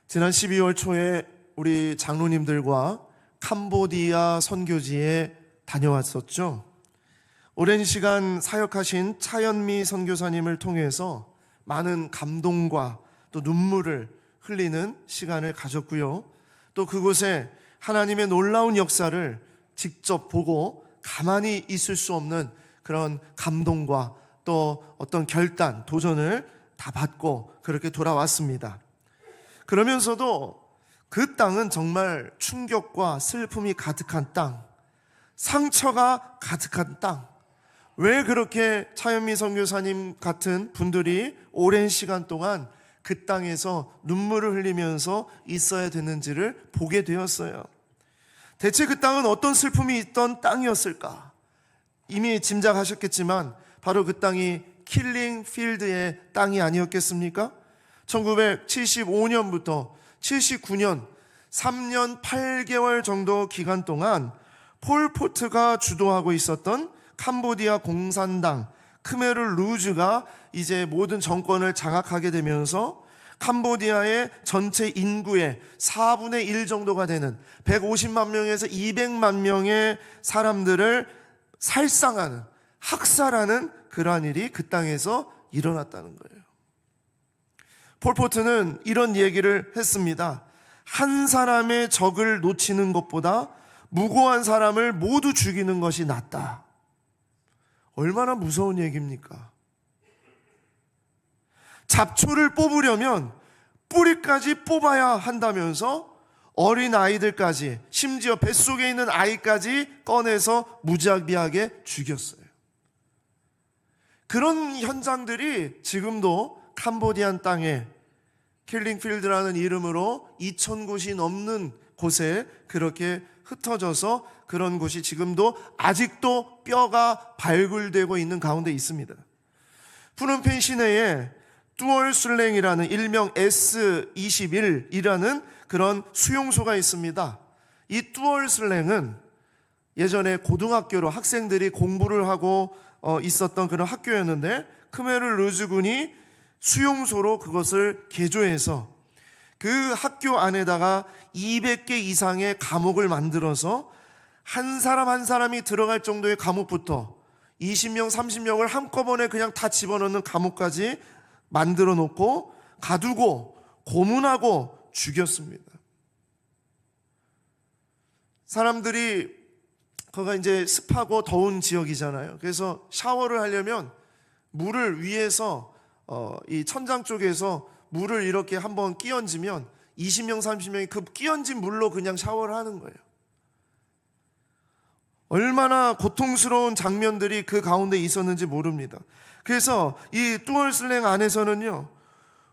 지난 12월 초에 우리 장로님들과 캄보디아 선교지에 다녀왔었죠. 오랜 시간 사역하신 차연미 선교사님을 통해서 많은 감동과 또 눈물을 흘리는 시간을 가졌고요. 또 그곳에 하나님의 놀라운 역사를 직접 보고 가만히 있을 수 없는 그런 감동과 또 어떤 결단, 도전을 다 받고 그렇게 돌아왔습니다. 그러면서도 그 땅은 정말 충격과 슬픔이 가득한 땅, 상처가 가득한 땅. 왜 그렇게 차연미 선교사님 같은 분들이 오랜 시간 동안 그 땅에서 눈물을 흘리면서 있어야 되는지를 보게 되었어요. 대체 그 땅은 어떤 슬픔이 있던 땅이었을까? 이미 짐작하셨겠지만 바로 그 땅이 킬링 필드의 땅이 아니었겠습니까? 1975년부터 79년 3년 8개월 정도 기간 동안 폴포트가 주도하고 있었던 캄보디아 공산당 크메르 루즈가 이제 모든 정권을 장악하게 되면서 캄보디아의 전체 인구의 4분의 1 정도가 되는 150만 명에서 200만 명의 사람들을 살상하는, 학살하는 그러한 일이 그 땅에서 일어났다는 거예요. 폴포트는 이런 얘기를 했습니다. 한 사람의 적을 놓치는 것보다 무고한 사람을 모두 죽이는 것이 낫다. 얼마나 무서운 얘기입니까? 잡초를 뽑으려면 뿌리까지 뽑아야 한다면서 어린 아이들까지, 심지어 뱃속에 있는 아이까지 꺼내서 무자비하게 죽였어요. 그런 현장들이 지금도 캄보디안 땅에 킬링필드라는 이름으로 2,000곳이 넘는 곳에 그렇게 흩어져서 그런 곳이 지금도 아직도 뼈가 발굴되고 있는 가운데 있습니다. 푸놈펜 시내에 뚜얼슬랭이라는 일명 S21이라는 그런 수용소가 있습니다. 이 뚜얼슬랭은 예전에 고등학교로 학생들이 공부를 하고 있었던 그런 학교였는데 크메르 루즈군이 수용소로 그것을 개조해서 그 학교 안에다가 200개 이상의 감옥을 만들어서 한 사람 한 사람이 들어갈 정도의 감옥부터 20명, 30명을 한꺼번에 그냥 다 집어넣는 감옥까지 만들어 놓고 가두고 고문하고 죽였습니다. 사람들이 거기가 이제 습하고 더운 지역이잖아요. 그래서 샤워를 하려면 물을 위에서 이 천장 쪽에서 물을 이렇게 한번 끼얹으면 20명, 30명이 그 끼얹은 물로 그냥 샤워를 하는 거예요. 얼마나 고통스러운 장면들이 그 가운데 있었는지 모릅니다. 그래서 이 뚜얼슬랭 안에서는요,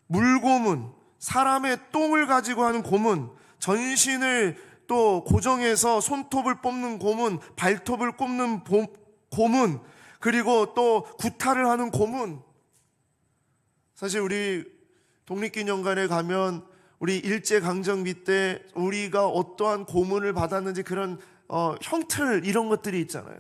물고문, 사람의 똥을 가지고 하는 고문, 전신을 또 고정해서 손톱을 뽑는 고문, 발톱을 꼽는 고문, 그리고 또 구타를 하는 고문. 사실 우리 독립기념관에 가면 우리 일제강점기 때 우리가 어떠한 고문을 받았는지 그런 형틀 이런 것들이 있잖아요.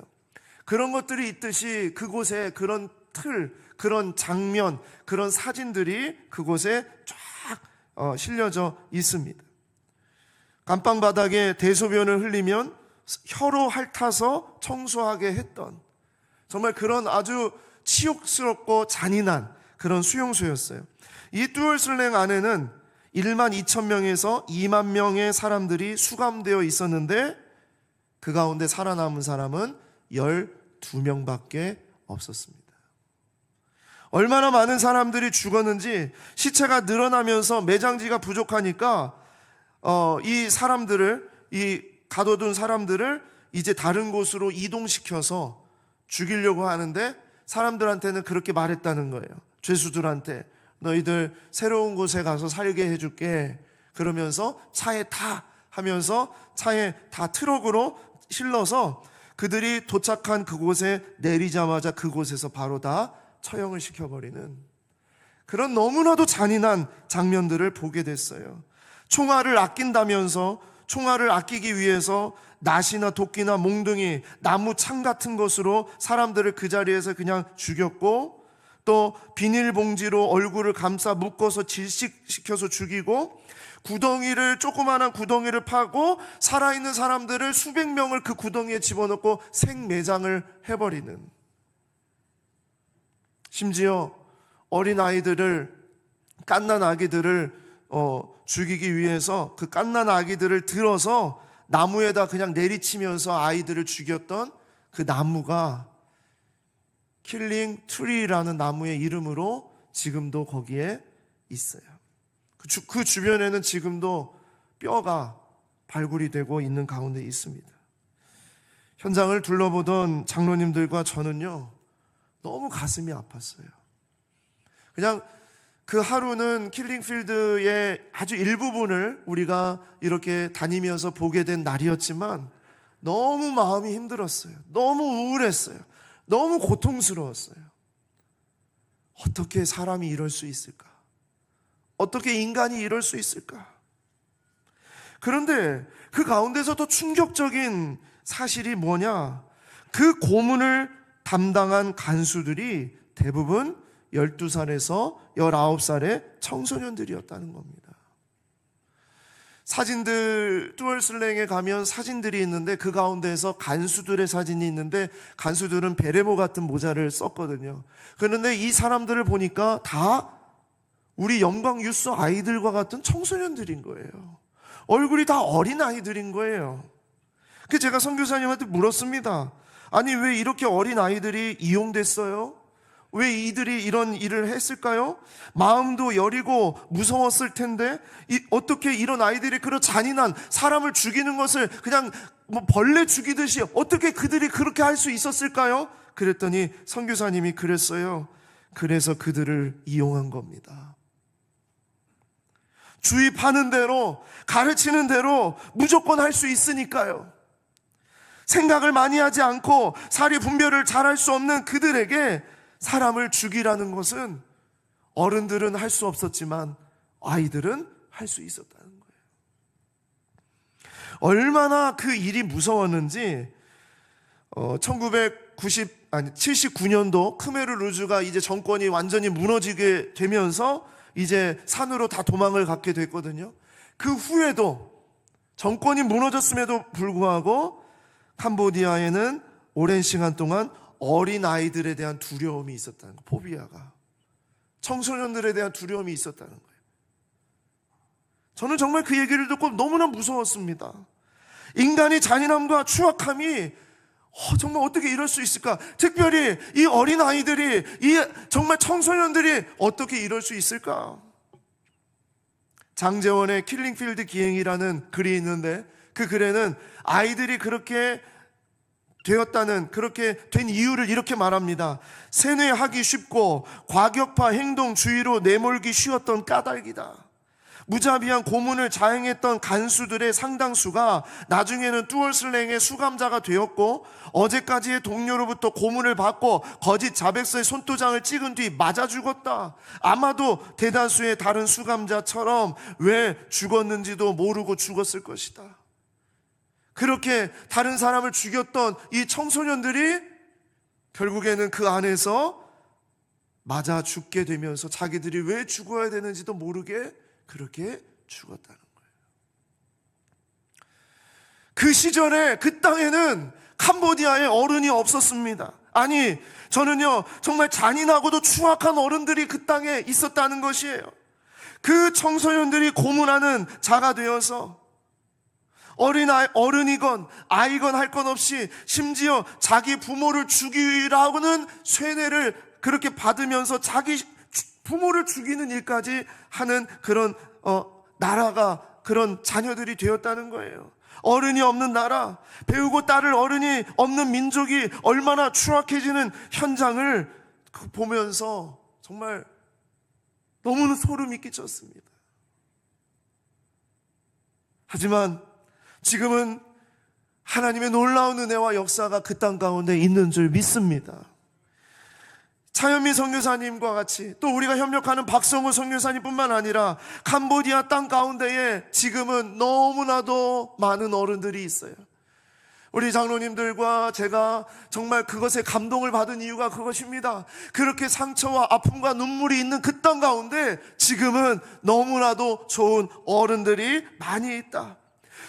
그런 것들이 있듯이 그곳에 그런 틀, 그런 장면, 그런 사진들이 그곳에 쫙 실려져 있습니다. 감방 바닥에 대소변을 흘리면 혀로 핥아서 청소하게 했던 정말 그런 아주 치욕스럽고 잔인한 그런 수용소였어요. 이 뚜얼슬랭 안에는 1만 2천 명에서 2만 명의 사람들이 수감되어 있었는데 그 가운데 살아남은 사람은 12명밖에 없었습니다. 얼마나 많은 사람들이 죽었는지 시체가 늘어나면서 매장지가 부족하니까 이 사람들을, 이 가둬둔 사람들을 이제 다른 곳으로 이동시켜서 죽이려고 하는데 사람들한테는 그렇게 말했다는 거예요. 죄수들한테 너희들 새로운 곳에 가서 살게 해줄게. 그러면서 차에 타 하면서 차에 다 트럭으로 실러서 그들이 도착한 그곳에 내리자마자 그곳에서 바로 다 처형을 시켜버리는 그런 너무나도 잔인한 장면들을 보게 됐어요. 총알을 아낀다면서 총알을 아끼기 위해서 낫이나 도끼나 몽둥이, 나무 창 같은 것으로 사람들을 그 자리에서 그냥 죽였고 또 비닐봉지로 얼굴을 감싸 묶어서 질식시켜서 죽이고, 조그마한 구덩이를 파고 살아있는 사람들을 수백 명을 그 구덩이에 집어넣고 생매장을 해버리는, 심지어 어린 아이들을, 갓난 아기들을 죽이기 위해서 그 갓난 아기들을 들어서 나무에다 그냥 내리치면서 아이들을 죽였던 그 나무가 킬링 트리라는 나무의 이름으로 지금도 거기에 있어요. 그 주변에는 지금도 뼈가 발굴이 되고 있는 가운데 있습니다. 현장을 둘러보던 장로님들과 저는요, 너무 가슴이 아팠어요. 그냥 그 하루는 킬링필드의 아주 일부분을 우리가 이렇게 다니면서 보게 된 날이었지만 너무 마음이 힘들었어요. 너무 우울했어요. 너무 고통스러웠어요. 어떻게 사람이 이럴 수 있을까? 어떻게 인간이 이럴 수 있을까? 그런데 그 가운데서 더 충격적인 사실이 뭐냐? 그 고문을 담당한 간수들이 대부분 12살에서 19살의 청소년들이었다는 겁니다. 사진들, 뚜얼슬랭에 가면 사진들이 있는데 그 가운데에서 간수들의 사진이 있는데, 간수들은 베레모 같은 모자를 썼거든요. 그런데 이 사람들을 보니까 다 우리 영광유스 아이들과 같은 청소년들인 거예요. 얼굴이 다 어린 아이들인 거예요. 그래서 제가 선교사님한테 물었습니다. 아니, 왜 이렇게 어린 아이들이 이용됐어요? 왜 이들이 이런 일을 했을까요? 마음도 여리고 무서웠을 텐데 어떻게 이런 아이들이 그런 잔인한, 사람을 죽이는 것을 그냥 뭐 벌레 죽이듯이 어떻게 그들이 그렇게 할 수 있었을까요? 그랬더니 선교사님이 그랬어요. 그래서 그들을 이용한 겁니다. 주입하는 대로, 가르치는 대로 무조건 할 수 있으니까요. 생각을 많이 하지 않고 사리 분별을 잘할 수 없는 그들에게 사람을 죽이라는 것은 어른들은 할 수 없었지만 아이들은 할 수 있었다는 거예요. 얼마나 그 일이 무서웠는지 79년도 크메르 루즈가 이제 정권이 완전히 무너지게 되면서 이제 산으로 다 도망을 갖게 됐거든요. 그 후에도 정권이 무너졌음에도 불구하고 캄보디아에는 오랜 시간 동안 어린 아이들에 대한 두려움이 있었다는 거예요. 포비아가. 청소년들에 대한 두려움이 있었다는 거예요. 저는 정말 그 얘기를 듣고 너무나 무서웠습니다. 인간의 잔인함과 추악함이 정말 어떻게 이럴 수 있을까? 특별히 이 어린 아이들이, 이 정말 청소년들이 어떻게 이럴 수 있을까? 장제원의 킬링필드 기행이라는 글이 있는데, 그 글에는 아이들이 그렇게 된 이유를 이렇게 말합니다. 세뇌하기 쉽고 과격파 행동 주의로 내몰기 쉬웠던 까닭이다. 무자비한 고문을 자행했던 간수들의 상당수가 나중에는 뚜얼슬랭의 수감자가 되었고, 어제까지의 동료로부터 고문을 받고 거짓 자백서에 손도장을 찍은 뒤 맞아 죽었다. 아마도 대다수의 다른 수감자처럼 왜 죽었는지도 모르고 죽었을 것이다. 그렇게 다른 사람을 죽였던 이 청소년들이 결국에는 그 안에서 맞아 죽게 되면서 자기들이 왜 죽어야 되는지도 모르게 그렇게 죽었다는 거예요. 그 시절에 그 땅에는 캄보디아에 어른이 없었습니다. 아니, 저는요, 정말 잔인하고도 추악한 어른들이 그 땅에 있었다는 것이에요. 그 청소년들이 고문하는 자가 되어서 어른이건 아이건 할 것 없이 심지어 자기 부모를 죽이라고는 쇠뇌를 그렇게 받으면서 자기 부모를 죽이는 일까지 하는 그런 나라가, 그런 자녀들이 되었다는 거예요. 어른이 없는 나라, 배우고 따를 어른이 없는 민족이 얼마나 추악해지는 현장을 보면서 정말 너무나 소름이 끼쳤습니다. 하지만 지금은 하나님의 놀라운 은혜와 역사가 그 땅 가운데 있는 줄 믿습니다. 차현미 선교사님과 같이 또 우리가 협력하는 박성우 선교사님뿐만 아니라 캄보디아 땅 가운데에 지금은 너무나도 많은 어른들이 있어요. 우리 장로님들과 제가 정말 그것에 감동을 받은 이유가 그것입니다. 그렇게 상처와 아픔과 눈물이 있는 그 땅 가운데 지금은 너무나도 좋은 어른들이 많이 있다.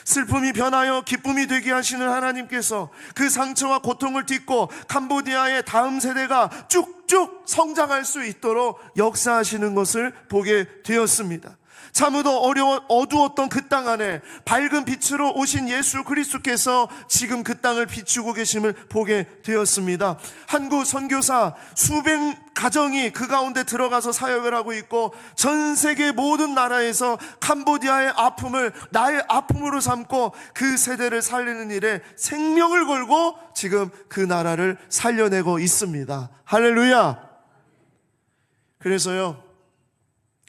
슬픔이 변하여 기쁨이 되게 하시는 하나님께서 그 상처와 고통을 딛고 캄보디아의 다음 세대가 쭉쭉 성장할 수 있도록 역사하시는 것을 보게 되었습니다. 참으로 어두웠던 그 땅 안에 밝은 빛으로 오신 예수 그리스도께서 지금 그 땅을 비추고 계심을 보게 되었습니다. 한국 선교사 수백 가정이 그 가운데 들어가서 사역을 하고 있고 전 세계 모든 나라에서 캄보디아의 아픔을 나의 아픔으로 삼고 그 세대를 살리는 일에 생명을 걸고 지금 그 나라를 살려내고 있습니다. 할렐루야. 그래서요,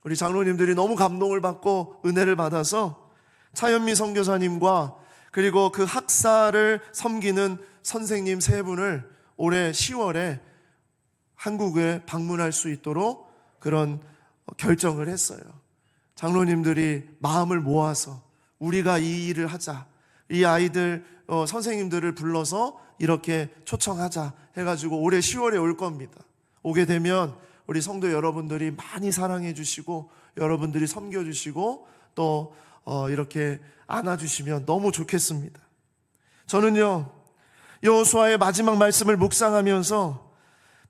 우리 장로님들이 너무 감동을 받고 은혜를 받아서 차현미 선교사님과 그리고 그 학사를 섬기는 선생님 세 분을 올해 10월에 한국에 방문할 수 있도록 그런 결정을 했어요. 장로님들이 마음을 모아서 우리가 이 일을 하자, 이 아이들 선생님들을 불러서 이렇게 초청하자 해가지고 올해 10월에 올 겁니다. 오게 되면 우리 성도 여러분들이 많이 사랑해 주시고 여러분들이 섬겨 주시고 또 이렇게 안아주시면 너무 좋겠습니다. 저는요, 여호수아의 마지막 말씀을 묵상하면서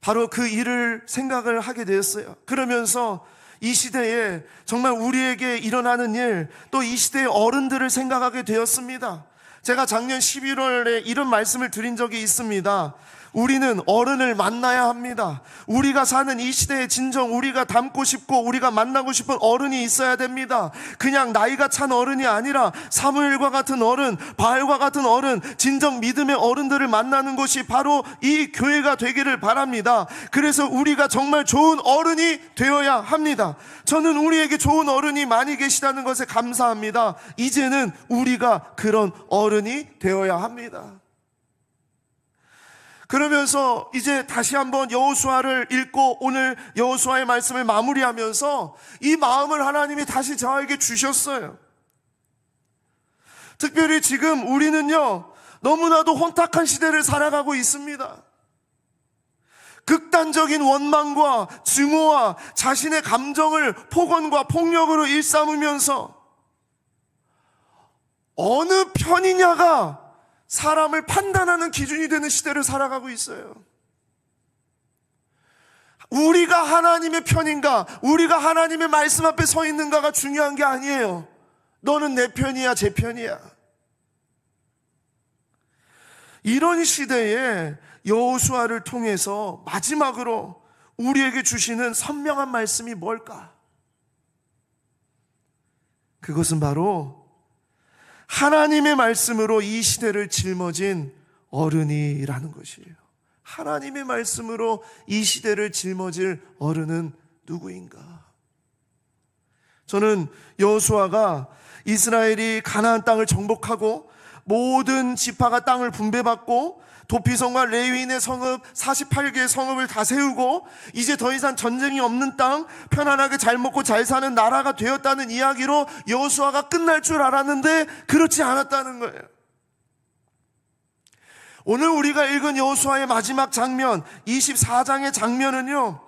바로 그 일을 생각을 하게 되었어요. 그러면서 이 시대에 정말 우리에게 일어나는 일, 또 이 시대의 어른들을 생각하게 되었습니다. 제가 작년 11월에 이런 말씀을 드린 적이 있습니다. 우리는 어른을 만나야 합니다. 우리가 사는 이 시대에 진정 우리가 닮고 싶고 우리가 만나고 싶은 어른이 있어야 됩니다. 그냥 나이가 찬 어른이 아니라 사무엘과 같은 어른, 바알과 같은 어른, 진정 믿음의 어른들을 만나는 것이 바로 이 교회가 되기를 바랍니다. 그래서 우리가 정말 좋은 어른이 되어야 합니다. 저는 우리에게 좋은 어른이 많이 계시다는 것에 감사합니다. 이제는 우리가 그런 어른이 되어야 합니다. 그러면서 이제 다시 한번 여호수아를 읽고 오늘 여호수아의 말씀을 마무리하면서 이 마음을 하나님이 다시 저에게 주셨어요. 특별히 지금 우리는요, 너무나도 혼탁한 시대를 살아가고 있습니다. 극단적인 원망과 증오와 자신의 감정을 폭언과 폭력으로 일삼으면서 어느 편이냐가 사람을 판단하는 기준이 되는 시대를 살아가고 있어요. 우리가 하나님의 편인가, 우리가 하나님의 말씀 앞에 서 있는가가 중요한 게 아니에요. 너는 내 편이야, 제 편이야. 이런 시대에 여호수아를 통해서 마지막으로 우리에게 주시는 선명한 말씀이 뭘까? 그것은 바로 하나님의 말씀으로 이 시대를 짊어진 어른이라는 것이에요. 하나님의 말씀으로 이 시대를 짊어질 어른은 누구인가? 저는 여호수아가 이스라엘이 가나안 땅을 정복하고 모든 지파가 땅을 분배받고 도피성과 레위인의 성읍 48개의 성읍을 다 세우고 이제 더 이상 전쟁이 없는 땅, 편안하게 잘 먹고 잘 사는 나라가 되었다는 이야기로 여호수아가 끝날 줄 알았는데 그렇지 않았다는 거예요. 오늘 우리가 읽은 여호수아의 마지막 장면 24장의 장면은요,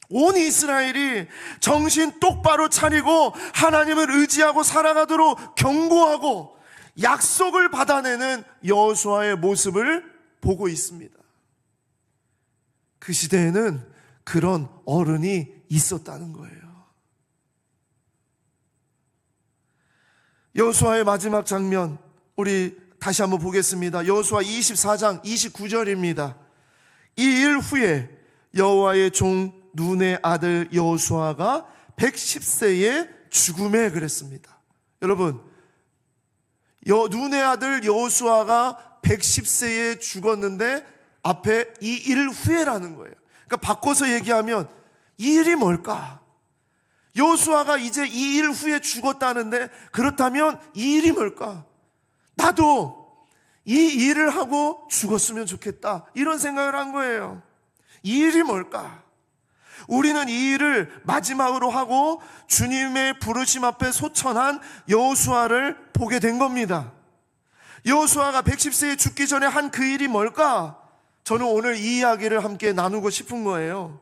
온 이스라엘이 정신 똑바로 차리고 하나님을 의지하고 살아가도록 경고하고 약속을 받아내는 여호수아의 모습을 보고 있습니다. 그 시대에는 그런 어른이 있었다는 거예요. 여호수아의 마지막 장면 우리 다시 한번 보겠습니다. 여호수아 24장 29절입니다. 이 일 후에 여호와의 종 눈의 아들 여호수아가 110세에 죽음에 그랬습니다. 여러분, 눈의 아들 여호수아가 110세에 죽었는데 앞에 이 일 후에라는 거예요. 그러니까 바꿔서 얘기하면 이 일이 뭘까? 여호수아가 이제 이 일 후에 죽었다는데 그렇다면 이 일이 뭘까? 나도 이 일을 하고 죽었으면 좋겠다, 이런 생각을 한 거예요. 이 일이 뭘까? 우리는 이 일을 마지막으로 하고 주님의 부르심 앞에 소천한 여호수아를 보게 된 겁니다. 여호수아가 110세에 죽기 전에 한 그 일이 뭘까? 저는 오늘 이 이야기를 함께 나누고 싶은 거예요.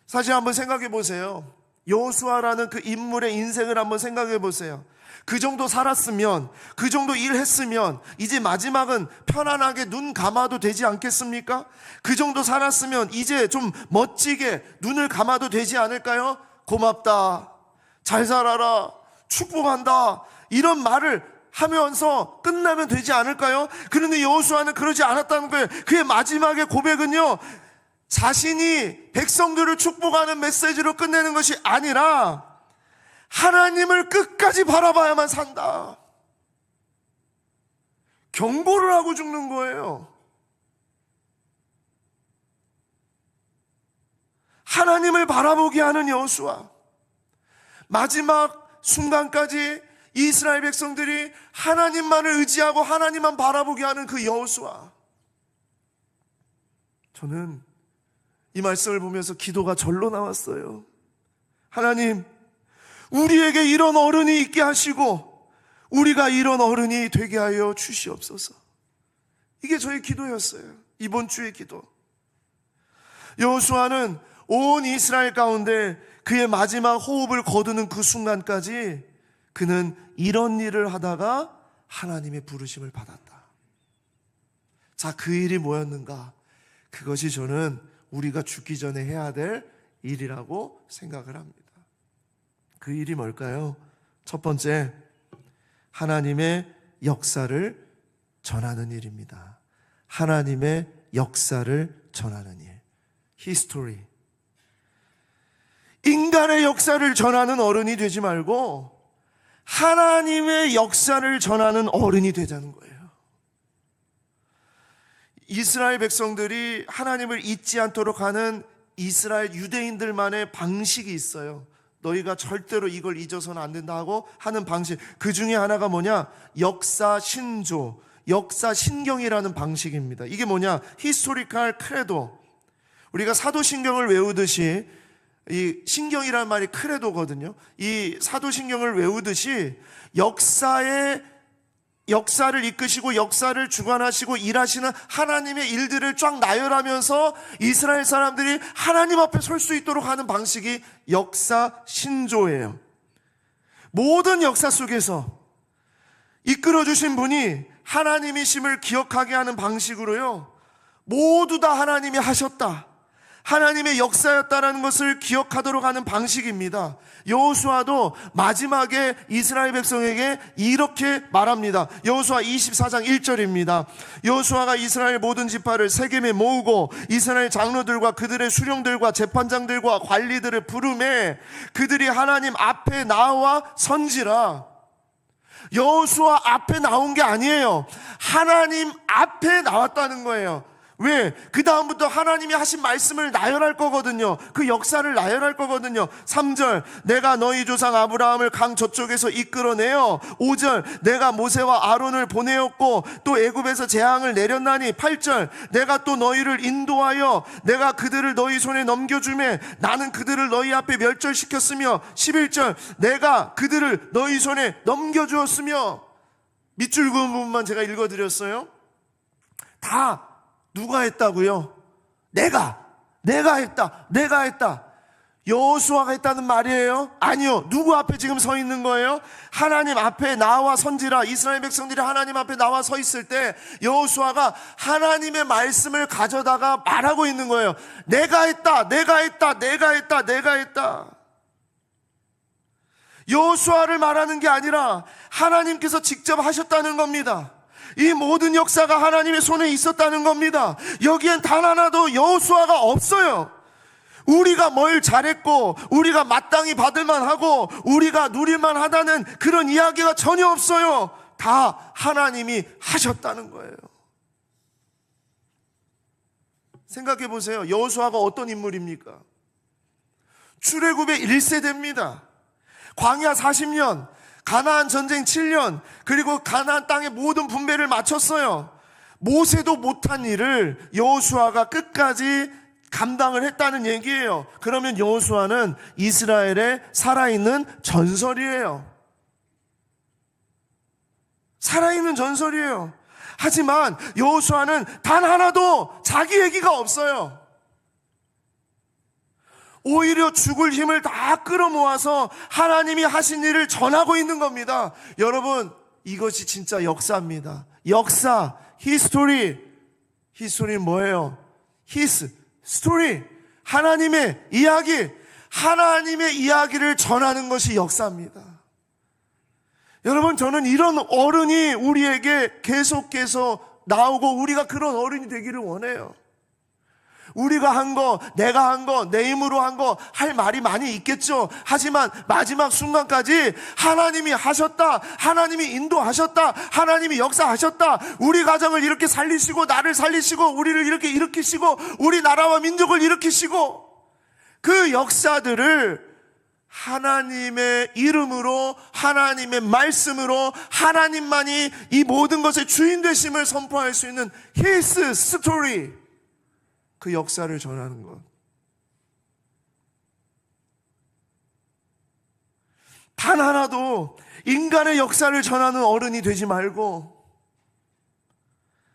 사실 한번 생각해 보세요. 여호수아라는 그 인물의 인생을 한번 생각해 보세요. 그 정도 살았으면, 그 정도 일했으면 이제 마지막은 편안하게 눈 감아도 되지 않겠습니까? 그 정도 살았으면 이제 좀 멋지게 눈을 감아도 되지 않을까요? 고맙다, 잘 살아라, 축복한다, 이런 말을 하면서 끝나면 되지 않을까요? 그런데 여호수아는 그러지 않았다는 거예요. 그의 마지막의 고백은요, 자신이 백성들을 축복하는 메시지로 끝내는 것이 아니라 하나님을 끝까지 바라봐야만 산다, 경고를 하고 죽는 거예요. 하나님을 바라보게 하는 여호수아, 마지막 순간까지 이스라엘 백성들이 하나님만을 의지하고 하나님만 바라보게 하는 그 여호수아. 저는 이 말씀을 보면서 기도가 절로 나왔어요. 하나님, 우리에게 이런 어른이 있게 하시고 우리가 이런 어른이 되게 하여 주시옵소서. 이게 저의 기도였어요. 이번 주의 기도. 여호수아는 온 이스라엘 가운데 그의 마지막 호흡을 거두는 그 순간까지 그는 이런 일을 하다가 하나님의 부르심을 받았다. 자, 그 일이 뭐였는가? 그것이 저는 우리가 죽기 전에 해야 될 일이라고 생각을 합니다. 그 일이 뭘까요? 첫 번째, 하나님의 역사를 전하는 일입니다. 하나님의 역사를 전하는 일. 히스토리. 인간의 역사를 전하는 어른이 되지 말고 하나님의 역사를 전하는 어른이 되자는 거예요. 이스라엘 백성들이 하나님을 잊지 않도록 하는 이스라엘 유대인들만의 방식이 있어요. 너희가 절대로 이걸 잊어서는 안 된다 하고 하는 방식, 그 중에 하나가 뭐냐? 역사 신조, 역사 신경이라는 방식입니다. 이게 뭐냐? 히스토리컬 크레도. 우리가 사도신경을 외우듯이, 이 신경이라는 말이 크레도거든요. 이 사도신경을 외우듯이 역사를 이끄시고 역사를 주관하시고 일하시는 하나님의 일들을 쫙 나열하면서 이스라엘 사람들이 하나님 앞에 설 수 있도록 하는 방식이 역사 신조예요. 모든 역사 속에서 이끌어주신 분이 하나님이심을 기억하게 하는 방식으로요, 모두 다 하나님이 하셨다, 하나님의 역사였다라는 것을 기억하도록 하는 방식입니다. 여호수아도 마지막에 이스라엘 백성에게 이렇게 말합니다. 여호수아 24장 1절입니다. 여호수아가 이스라엘 모든 지파를 세겜에 모으고 이스라엘 장로들과 그들의 수령들과 재판장들과 관리들을 부르매 그들이 하나님 앞에 나와 선지라. 여호수아 앞에 나온 게 아니에요. 하나님 앞에 나왔다는 거예요. 왜? 그 다음부터 하나님이 하신 말씀을 나열할 거거든요. 그 역사를 나열할 거거든요. 3절, 내가 너희 조상 아브라함을 강 저쪽에서 이끌어내어. 5절, 내가 모세와 아론을 보내었고 또 애굽에서 재앙을 내렸나니. 8절, 내가 또 너희를 인도하여 내가 그들을 너희 손에 넘겨주매 나는 그들을 너희 앞에 멸절시켰으며. 11절, 내가 그들을 너희 손에 넘겨주었으며. 밑줄 그은 부분만 제가 읽어드렸어요. 다 누가 했다고요? 내가 했다. 여호수아가 했다는 말이에요? 아니요. 누구 앞에 지금 서 있는 거예요? 하나님 앞에 나와 선지라. 이스라엘 백성들이 하나님 앞에 나와 서 있을 때 여호수아가 하나님의 말씀을 가져다가 말하고 있는 거예요. 내가 했다. 여호수아를 말하는 게 아니라 하나님께서 직접 하셨다는 겁니다. 이 모든 역사가 하나님의 손에 있었다는 겁니다. 여기엔 단 하나도 여호수아가 없어요. 우리가 뭘 잘했고 우리가 마땅히 받을만 하고 우리가 누릴만 하다는 그런 이야기가 전혀 없어요. 다 하나님이 하셨다는 거예요. 생각해 보세요. 여호수아가 어떤 인물입니까? 출애굽의 1세대입니다. 광야 40년, 가나안 전쟁 7년, 그리고 가나안 땅의 모든 분배를 마쳤어요. 모세도 못한 일을 여호수아가 끝까지 감당을 했다는 얘기예요. 그러면 여호수아는 이스라엘의 살아있는 전설이에요. 살아있는 전설이에요. 하지만 여호수아는 단 하나도 자기 얘기가 없어요. 오히려 죽을 힘을 다 끌어모아서 하나님이 하신 일을 전하고 있는 겁니다. 여러분, 이것이 진짜 역사입니다. 역사, 히스토리. 히스토리는 뭐예요? 히스, 스토리. 하나님의 이야기. 하나님의 이야기를 전하는 것이 역사입니다. 여러분, 저는 이런 어른이 우리에게 계속해서 나오고 우리가 그런 어른이 되기를 원해요. 우리가 한 거, 내가 한 거, 내 힘으로 한 거 할 말이 많이 있겠죠. 하지만 마지막 순간까지 하나님이 하셨다, 하나님이 인도하셨다, 하나님이 역사하셨다, 우리 가정을 이렇게 살리시고 나를 살리시고 우리를 이렇게 일으키시고 우리 나라와 민족을 일으키시고 그 역사들을 하나님의 이름으로, 하나님의 말씀으로 하나님만이 이 모든 것의 주인 되심을 선포할 수 있는 His story, 그 역사를 전하는 것. 단 하나도 인간의 역사를 전하는 어른이 되지 말고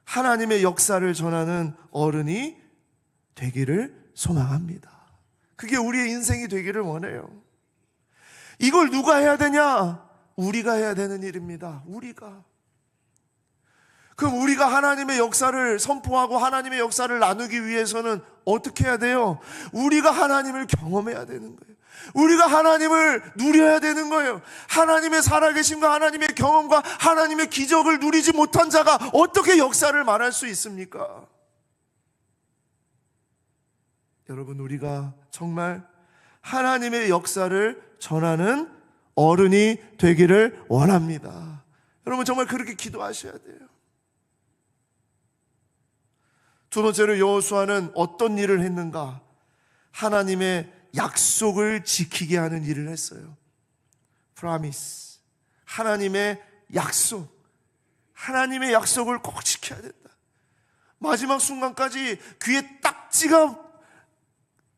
하나님의 역사를 전하는 어른이 되기를 소망합니다. 그게 우리의 인생이 되기를 원해요. 이걸 누가 해야 되냐? 우리가 해야 되는 일입니다. 우리가. 그럼 우리가 하나님의 역사를 선포하고 하나님의 역사를 나누기 위해서는 어떻게 해야 돼요? 우리가 하나님을 경험해야 되는 거예요. 우리가 하나님을 누려야 되는 거예요. 하나님의 살아계심과 하나님의 경험과 하나님의 기적을 누리지 못한 자가 어떻게 역사를 말할 수 있습니까? 여러분, 우리가 정말 하나님의 역사를 전하는 어른이 되기를 원합니다. 여러분, 정말 그렇게 기도하셔야 돼요. 두 번째로 여호수아는 어떤 일을 했는가? 하나님의 약속을 지키게 하는 일을 했어요. Promise. 하나님의 약속. 하나님의 약속을 꼭 지켜야 된다. 마지막 순간까지 귀에 딱지가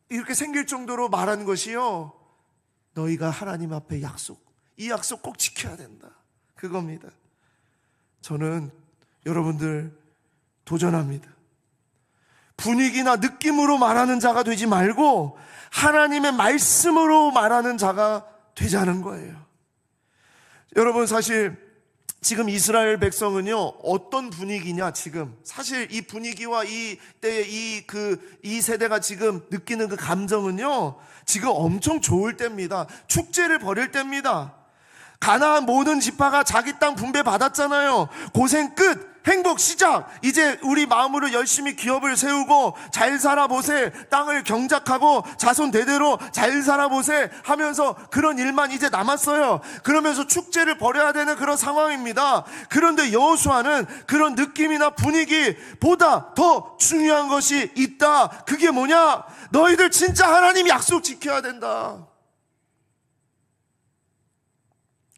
이렇게 생길 정도로 말한 것이요, 너희가 하나님 앞에 약속, 이 약속 꼭 지켜야 된다, 그겁니다. 저는 여러분들 도전합니다. 분위기나 느낌으로 말하는 자가 되지 말고 하나님의 말씀으로 말하는 자가 되자는 거예요. 여러분, 사실 지금 이스라엘 백성은요, 어떤 분위기냐, 지금 사실 이 분위기와 이 때의 이 세대가 지금 느끼는 그 감정은요, 지금 엄청 좋을 때입니다. 축제를 벌일 때입니다. 가나안 모든 지파가 자기 땅 분배 받았잖아요. 고생 끝, 행복 시작. 이제 우리 마음으로 열심히 기업을 세우고 잘 살아보세, 땅을 경작하고 자손 대대로 잘 살아보세 하면서 그런 일만 이제 남았어요. 그러면서 축제를 벌여야 되는 그런 상황입니다. 그런데 여호수아는 그런 느낌이나 분위기보다 더 중요한 것이 있다. 그게 뭐냐? 너희들 진짜 하나님 약속 지켜야 된다.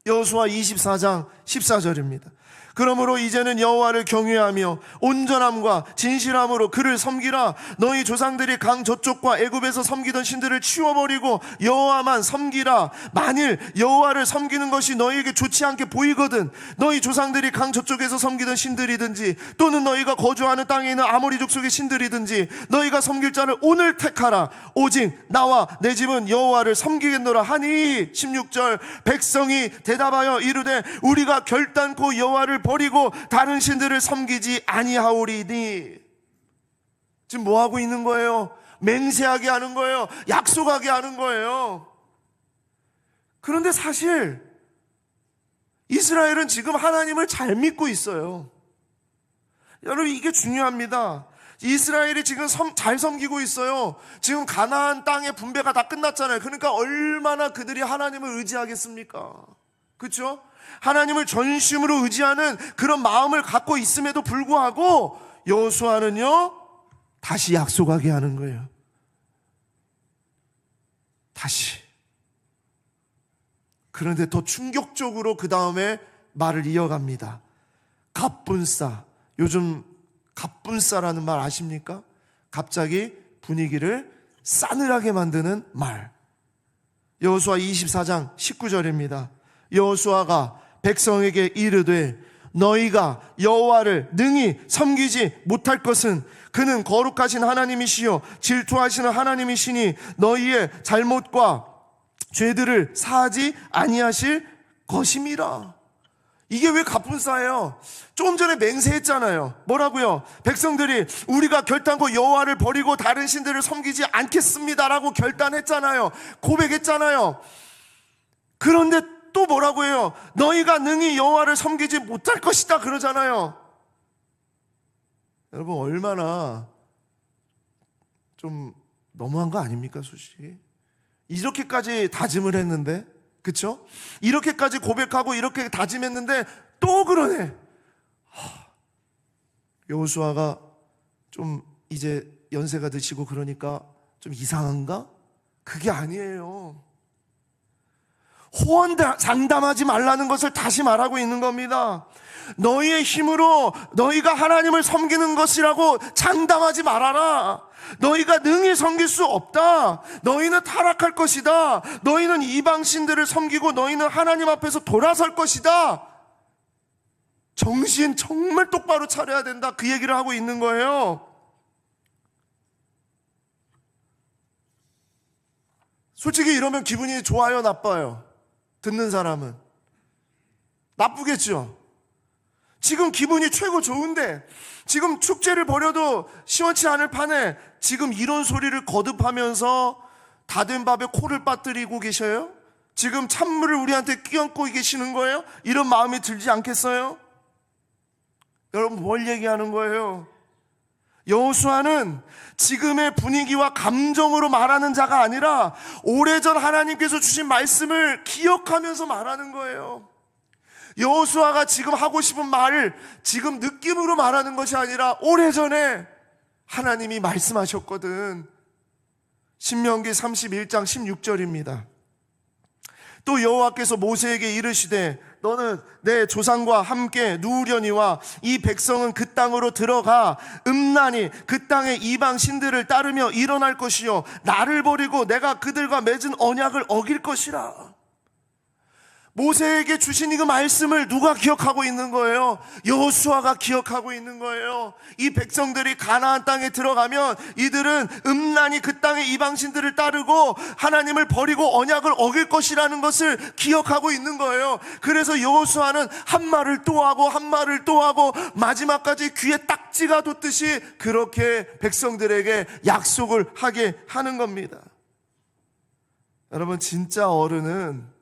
여호수아 24장 14절입니다. 그러므로 이제는 여호와를 경외하며 온전함과 진실함으로 그를 섬기라. 너희 조상들이 강 저쪽과 애굽에서 섬기던 신들을 치워버리고 여호와만 섬기라. 만일 여호와를 섬기는 것이 너희에게 좋지 않게 보이거든 너희 조상들이 강 저쪽에서 섬기던 신들이든지 또는 너희가 거주하는 땅에 있는 아모리 족속의 신들이든지 너희가 섬길 자를 오늘 택하라. 오직 나와 내 집은 여호와를 섬기겠노라 하니 16절 백성이 대답하여 이르되 우리가 결단코 여호와를 버리고 다른 신들을 섬기지 아니하오리니. 지금 뭐 하고 있는 거예요? 맹세하게 하는 거예요. 약속하게 하는 거예요. 그런데 사실 이스라엘은 지금 하나님을 잘 믿고 있어요. 여러분, 이게 중요합니다. 이스라엘이 지금 잘 섬기고 있어요. 지금 가나안 땅의 분배가 다 끝났잖아요. 그러니까 얼마나 그들이 하나님을 의지하겠습니까? 그렇죠? 하나님을 전심으로 의지하는 그런 마음을 갖고 있음에도 불구하고 여호수아는요, 다시 약속하게 하는 거예요. 다시. 그런데 더 충격적으로 그 다음에 말을 이어갑니다. 갑분싸. 요즘 갑분싸라는 말 아십니까? 갑자기 분위기를 싸늘하게 만드는 말. 여호수아 24장 19절입니다. 여호수아가 백성에게 이르되 너희가 여호와를 능히 섬기지 못할 것은 그는 거룩하신 하나님이시요 질투하시는 하나님이시니 너희의 잘못과 죄들을 사하지 아니하실 것임이라. 이게 왜 갑분싸예요? 조금 전에 맹세했잖아요. 뭐라고요? 백성들이 우리가 결단코 여호와를 버리고 다른 신들을 섬기지 않겠습니다라고 결단했잖아요. 고백했잖아요. 그런데 또 뭐라고 해요? 너희가 능히 여호와를 섬기지 못할 것이다 그러잖아요. 여러분, 얼마나 좀 너무한 거 아닙니까, 솔직히? 이렇게까지 다짐을 했는데, 그쵸? 이렇게까지 고백하고 이렇게 다짐했는데 또 그러네. 여호수아가 좀 이제 연세가 드시고 그러니까 좀 이상한가? 그게 아니에요. 호언 장담하지 말라는 것을 다시 말하고 있는 겁니다. 너희의 힘으로 너희가 하나님을 섬기는 것이라고 장담하지 말아라. 너희가 능히 섬길 수 없다. 너희는 타락할 것이다. 너희는 이방신들을 섬기고 너희는 하나님 앞에서 돌아설 것이다. 정신 정말 똑바로 차려야 된다. 그 얘기를 하고 있는 거예요. 솔직히 이러면 기분이 좋아요, 나빠요? 듣는 사람은 나쁘겠죠. 지금 기분이 최고 좋은데, 지금 축제를 벌여도 시원치 않을 판에 지금 이런 소리를 거듭하면서 다 된 밥에 코를 빠뜨리고 계셔요? 지금 찬물을 우리한테 끼얹고 계시는 거예요? 이런 마음이 들지 않겠어요? 여러분, 뭘 얘기하는 거예요? 여호수아는 지금의 분위기와 감정으로 말하는 자가 아니라 오래전 하나님께서 주신 말씀을 기억하면서 말하는 거예요. 여호수아가 지금 하고 싶은 말을 지금 느낌으로 말하는 것이 아니라 오래전에 하나님이 말씀하셨거든. 신명기 31장 16절입니다. 또 여호와께서 모세에게 이르시되 너는 내 조상과 함께 누우려니와 이 백성은 그 땅으로 들어가 음란히 그 땅의 이방 신들을 따르며 일어날 것이요 나를 버리고 내가 그들과 맺은 언약을 어길 것이라. 모세에게 주신 이 말씀을 누가 기억하고 있는 거예요? 여호수아가 기억하고 있는 거예요. 이 백성들이 가나안 땅에 들어가면 이들은 음란히 그 땅의 이방신들을 따르고 하나님을 버리고 언약을 어길 것이라는 것을 기억하고 있는 거예요. 그래서 여호수아는 한 말을 또 하고 한 말을 또 하고 마지막까지 귀에 딱지가 돋듯이 그렇게 백성들에게 약속을 하게 하는 겁니다. 여러분, 진짜 어른은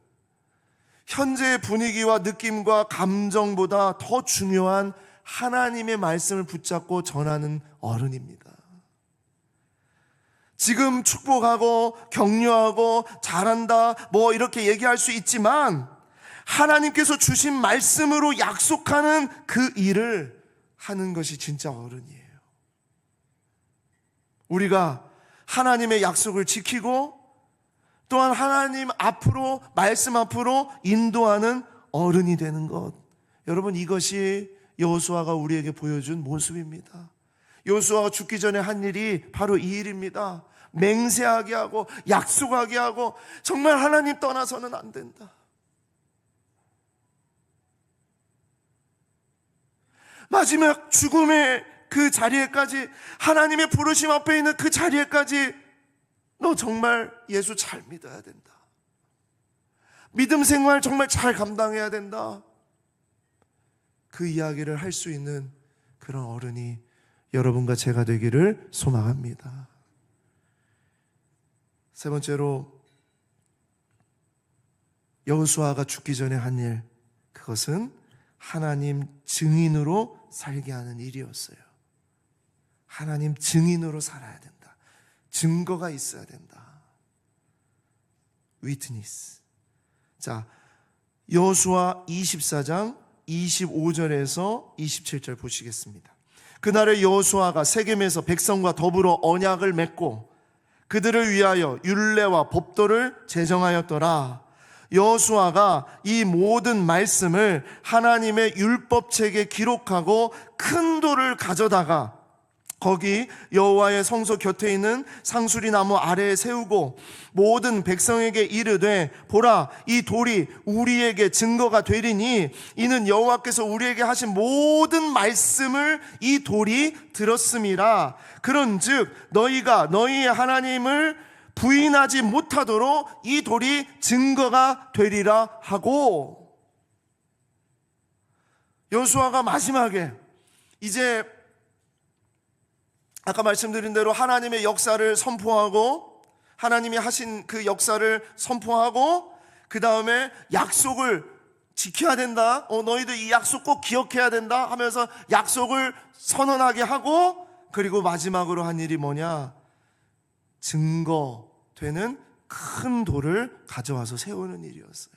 현재의 분위기와 느낌과 감정보다 더 중요한 하나님의 말씀을 붙잡고 전하는 어른입니다. 지금 축복하고 격려하고 잘한다 뭐 이렇게 얘기할 수 있지만 하나님께서 주신 말씀으로 약속하는 그 일을 하는 것이 진짜 어른이에요. 우리가 하나님의 약속을 지키고 또한 하나님 앞으로, 말씀 앞으로 인도하는 어른이 되는 것. 여러분, 이것이 여호수아가 우리에게 보여준 모습입니다. 여호수아가 죽기 전에 한 일이 바로 이 일입니다. 맹세하게 하고 약속하게 하고 정말 하나님 떠나서는 안 된다. 마지막 죽음의 그 자리에까지, 하나님의 부르심 앞에 있는 그 자리에까지 너 정말 예수 잘 믿어야 된다. 믿음 생활 정말 잘 감당해야 된다. 그 이야기를 할 수 있는 그런 어른이 여러분과 제가 되기를 소망합니다. 세 번째로, 여호수아가 죽기 전에 한 일, 그것은 하나님 증인으로 살게 하는 일이었어요. 하나님 증인으로 살아야 된다. 증거가 있어야 된다. 위트니스. 자, 여호수아 24장 25절에서 27절 보시겠습니다. 그날에 여호수아가 세겜에서 백성과 더불어 언약을 맺고 그들을 위하여 율례와 법도를 제정하였더라. 여호수아가 이 모든 말씀을 하나님의 율법책에 기록하고 큰 돌을 가져다가 거기 여호와의 성소 곁에 있는 상수리 나무 아래에 세우고 모든 백성에게 이르되 보라 이 돌이 우리에게 증거가 되리니 이는 여호와께서 우리에게 하신 모든 말씀을 이 돌이 들었음이라. 그런즉 너희가 너희의 하나님을 부인하지 못하도록 이 돌이 증거가 되리라 하고, 여호수아가 마지막에 이제 아까 말씀드린 대로 하나님의 역사를 선포하고 하나님이 하신 그 역사를 선포하고 그 다음에 약속을 지켜야 된다. 너희들 이 약속 꼭 기억해야 된다 하면서 약속을 선언하게 하고, 그리고 마지막으로 한 일이 뭐냐? 증거 되는 큰 돌을 가져와서 세우는 일이었어요.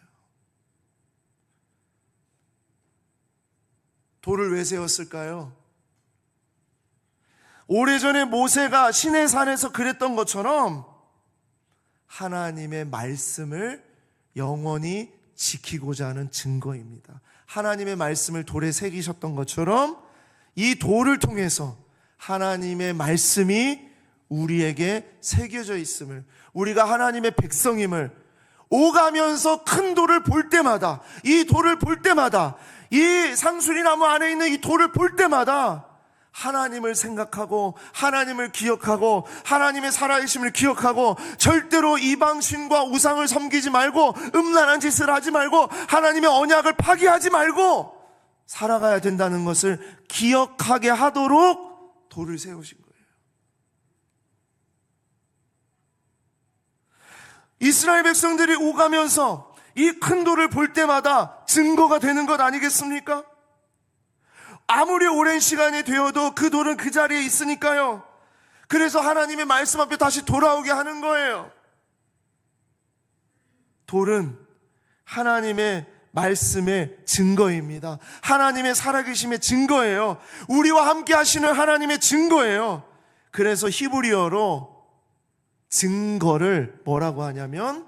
돌을 왜 세웠을까요? 오래전에 모세가 시내산에서 그랬던 것처럼 하나님의 말씀을 영원히 지키고자 하는 증거입니다. 하나님의 말씀을 돌에 새기셨던 것처럼 이 돌을 통해서 하나님의 말씀이 우리에게 새겨져 있음을, 우리가 하나님의 백성임을, 오가면서 큰 돌을 볼 때마다, 이 돌을 볼 때마다, 이 상수리 나무 안에 있는 이 돌을 볼 때마다 하나님을 생각하고 하나님을 기억하고 하나님의 살아계심을 기억하고, 절대로 이방신과 우상을 섬기지 말고 음란한 짓을 하지 말고 하나님의 언약을 파기하지 말고 살아가야 된다는 것을 기억하게 하도록 돌을 세우신 거예요. 이스라엘 백성들이 오가면서 이 큰 돌을 볼 때마다 증거가 되는 것 아니겠습니까? 아무리 오랜 시간이 되어도 그 돌은 그 자리에 있으니까요. 그래서 하나님의 말씀 앞에 다시 돌아오게 하는 거예요. 돌은 하나님의 말씀의 증거입니다. 하나님의 살아계심의 증거예요. 우리와 함께 하시는 하나님의 증거예요. 그래서 히브리어로 증거를 뭐라고 하냐면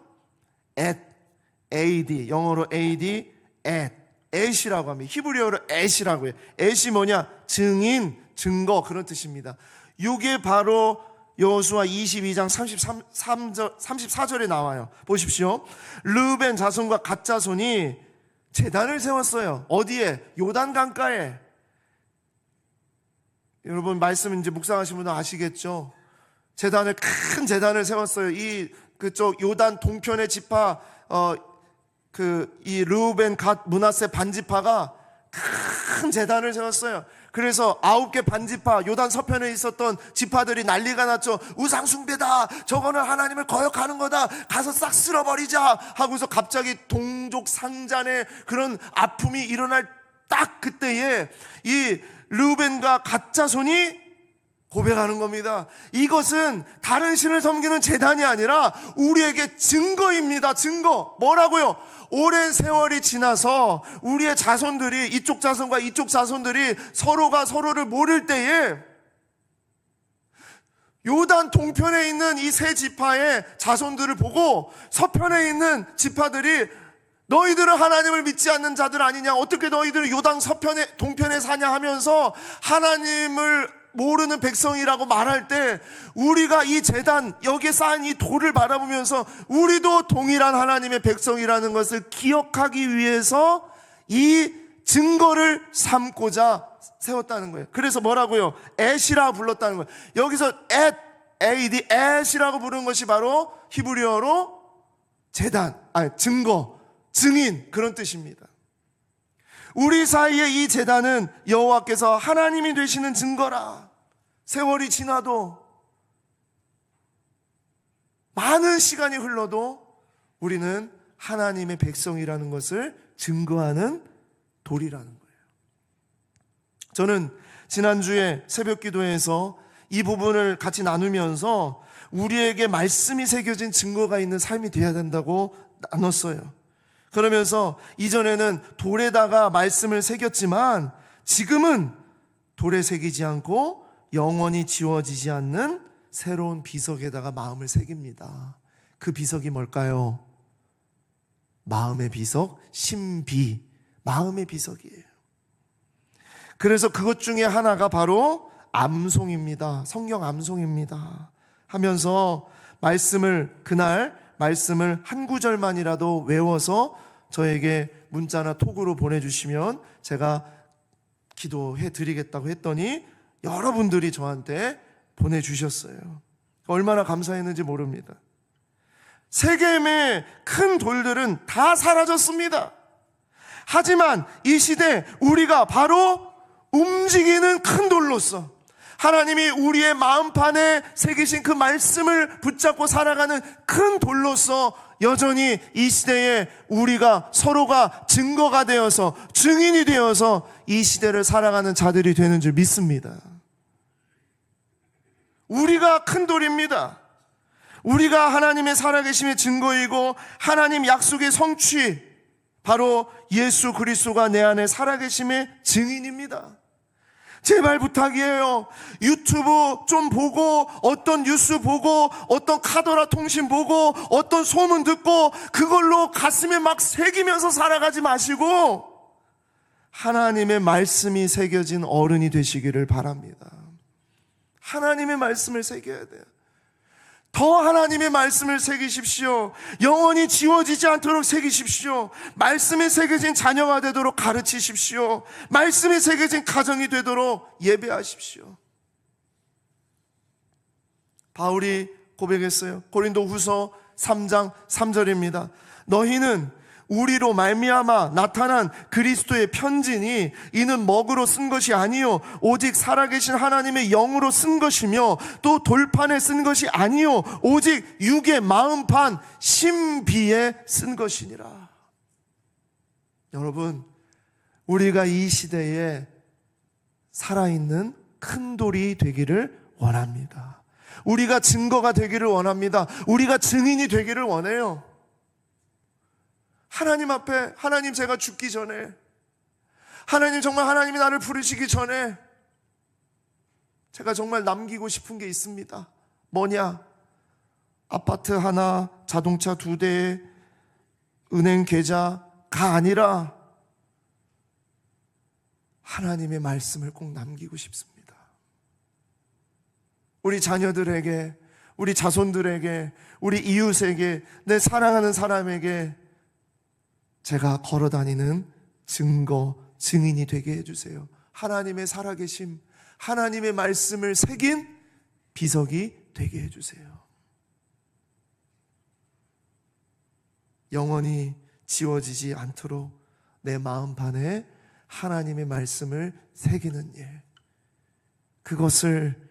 AD, 영어로 AD, at이라고 합니다. 히브리어로 at이라고 해요. at이 뭐냐? 증인, 증거, 그런 뜻입니다. 이게 바로 여호수아 22장 34절에 나와요. 보십시오. 르우벤 자손과 갓 자손이 제단을 세웠어요. 어디에? 요단 강가에. 여러분 말씀 이제 묵상하신 분은 아시겠죠? 제단을, 큰 제단을 세웠어요. 그쪽 요단 동편의 지파, 이 르우벤, 갓, 므낫세 반지파가 큰 제단을 세웠어요. 그래서 9개 반지파, 요단 서편에 있었던 지파들이 난리가 났죠. 우상 숭배다, 저거는 하나님을 거역하는 거다, 가서 싹 쓸어버리자 하고서 갑자기 동족 상잔의 그런 아픔이 일어날 딱 그때에 이 르우벤과 갓 자손이 고백하는 겁니다. 이것은 다른 신을 섬기는 제단이 아니라 우리에게 증거입니다. 증거. 뭐라고요? 오랜 세월이 지나서 우리의 자손들이, 이쪽 자손과 이쪽 자손들이 서로가 서로를 모를 때에 요단 동편에 있는 이 세 지파의 자손들을 보고 서편에 있는 지파들이 너희들은 하나님을 믿지 않는 자들 아니냐, 어떻게 너희들은 요단 서편에 동편에 사냐 하면서 하나님을 모르는 백성이라고 말할 때, 우리가 이 제단, 여기에 쌓인 이 돌을 바라보면서 우리도 동일한 하나님의 백성이라는 것을 기억하기 위해서 이 증거를 삼고자 세웠다는 거예요. 그래서 뭐라고요? at이라 불렀다는 거예요. 여기서 at이라고 부르는 것이 바로 히브리어로 제단, 증거, 증인, 그런 뜻입니다. 우리 사이에 이 제단은 여호와께서 하나님이 되시는 증거라. 세월이 지나도, 많은 시간이 흘러도 우리는 하나님의 백성이라는 것을 증거하는 돌이라는 거예요. 저는 지난주에 새벽 기도에서 이 부분을 같이 나누면서 우리에게 말씀이 새겨진 증거가 있는 삶이 되어야 된다고 나눴어요. 그러면서 이전에는 돌에다가 말씀을 새겼지만 지금은 돌에 새기지 않고 영원히 지워지지 않는 새로운 비석에다가 마음을 새깁니다. 그 비석이 뭘까요? 마음의 비석, 신비, 마음의 비석이에요. 그래서 그것 중에 하나가 바로 암송입니다. 성경 암송입니다. 하면서 그날 말씀을 한 구절만이라도 외워서 저에게 문자나 톡으로 보내주시면 제가 기도해 드리겠다고 했더니 여러분들이 저한테 보내주셨어요. 얼마나 감사했는지 모릅니다. 세겜의 큰 돌들은 다 사라졌습니다. 하지만 이 시대 우리가 바로 움직이는 큰 돌로서 하나님이 우리의 마음판에 새기신 그 말씀을 붙잡고 살아가는 큰 돌로서 여전히 이 시대에 우리가 서로가 증거가 되어서 증인이 되어서 이 시대를 살아가는 자들이 되는 줄 믿습니다. 우리가 큰 돌입니다. 우리가 하나님의 살아계심의 증거이고 하나님 약속의 성취, 바로 예수 그리스도가 내 안에 살아계심의 증인입니다. 제발 부탁이에요. 유튜브 좀 보고, 어떤 뉴스 보고, 어떤 카더라 통신 보고, 어떤 소문 듣고 그걸로 가슴에 막 새기면서 살아가지 마시고 하나님의 말씀이 새겨진 어른이 되시기를 바랍니다. 하나님의 말씀을 새겨야 돼요. 더 하나님의 말씀을 새기십시오. 영원히 지워지지 않도록 새기십시오. 말씀이 새겨진 자녀가 되도록 가르치십시오. 말씀이 새겨진 가정이 되도록 예배하십시오. 바울이 고백했어요. 고린도후서 3장 3절입니다. 너희는 우리로 말미암아 나타난 그리스도의 편지니 이는 먹으로 쓴 것이 아니요 오직 살아계신 하나님의 영으로 쓴 것이며 또 돌판에 쓴 것이 아니요 오직 육의 마음판 신비에 쓴 것이니라. 여러분, 우리가 이 시대에 살아있는 큰 돌이 되기를 원합니다. 우리가 증거가 되기를 원합니다. 우리가 증인이 되기를 원해요. 하나님 앞에, 하나님 제가 죽기 전에, 하나님 정말 하나님이 나를 부르시기 전에 제가 정말 남기고 싶은 게 있습니다. 뭐냐? 아파트 하나, 자동차 2대, 은행 계좌가 아니라 하나님의 말씀을 꼭 남기고 싶습니다. 우리 자녀들에게, 우리 자손들에게, 우리 이웃에게, 내 사랑하는 사람에게 제가 걸어다니는 증거, 증인이 되게 해주세요. 하나님의 살아계심, 하나님의 말씀을 새긴 비석이 되게 해주세요. 영원히 지워지지 않도록 내 마음판에 하나님의 말씀을 새기는 일, 그것을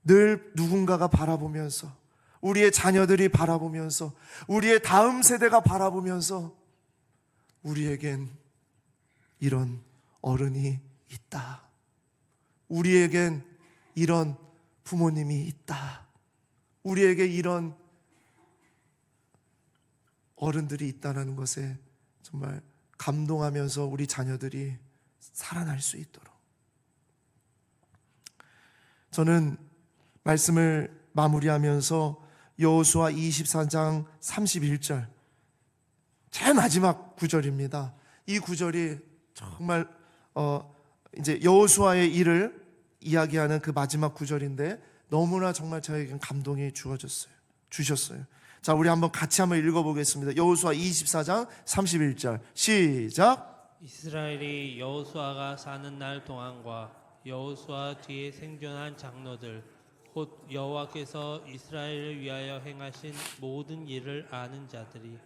늘 누군가가 바라보면서, 우리의 자녀들이 바라보면서, 우리의 다음 세대가 바라보면서 우리에겐 이런 어른이 있다. 우리에겐 이런 부모님이 있다. 우리에게 이런 어른들이 있다는 것에 정말 감동하면서 우리 자녀들이 살아날 수 있도록. 저는 말씀을 마무리하면서 여호수아 24장 31절, 제일 마지막 구절입니다. 이 구절이 정말 이제 여호수아의 일을 이야기하는 그 마지막 구절인데 너무나 정말 저에겐 감동이 주셨어요. 자, 우리 같이 한번 읽어보겠습니다. 여호수아 24장 31절 시작. 이스라엘이 여호수아가 사는 날 동안과 여호수아 뒤에 생존한 장로들 곧 여호와께서 이스라엘을 위하여 행하신 모든 일을 아는 자들이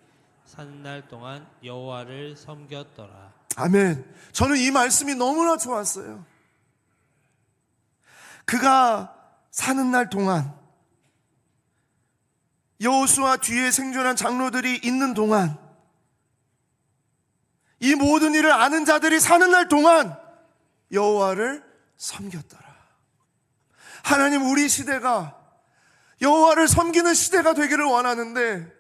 사는 날 동안 여호와를 섬겼더라. 아멘. 저는 이 말씀이 너무나 좋았어요. 그가 사는 날 동안, 여호수아 뒤에 생존한 장로들이 있는 동안, 이 모든 일을 아는 자들이 사는 날 동안 여호와를 섬겼더라. 하나님, 우리 시대가 여호와를 섬기는 시대가 되기를 원하는데,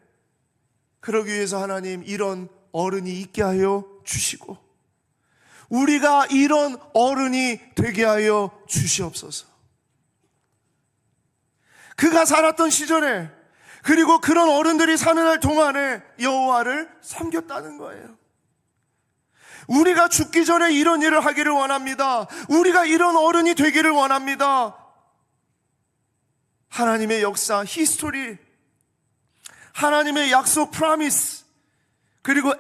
그러기 위해서 하나님 이런 어른이 있게 하여 주시고 우리가 이런 어른이 되게 하여 주시옵소서. 그가 살았던 시절에, 그리고 그런 어른들이 사는 날 동안에 여호와를 섬겼다는 거예요. 우리가 죽기 전에 이런 일을 하기를 원합니다. 우리가 이런 어른이 되기를 원합니다. 하나님의 역사, 히스토리, 하나님의 약속, 프라미스, 그리고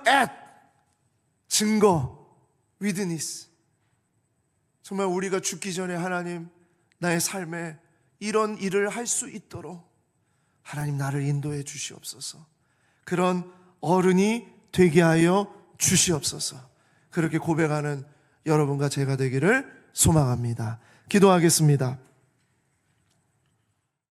증거, 위드니스. 정말 우리가 죽기 전에 하나님, 나의 삶에 이런 일을 할 수 있도록 하나님 나를 인도해 주시옵소서. 그런 어른이 되게 하여 주시옵소서. 그렇게 고백하는 여러분과 제가 되기를 소망합니다. 기도하겠습니다.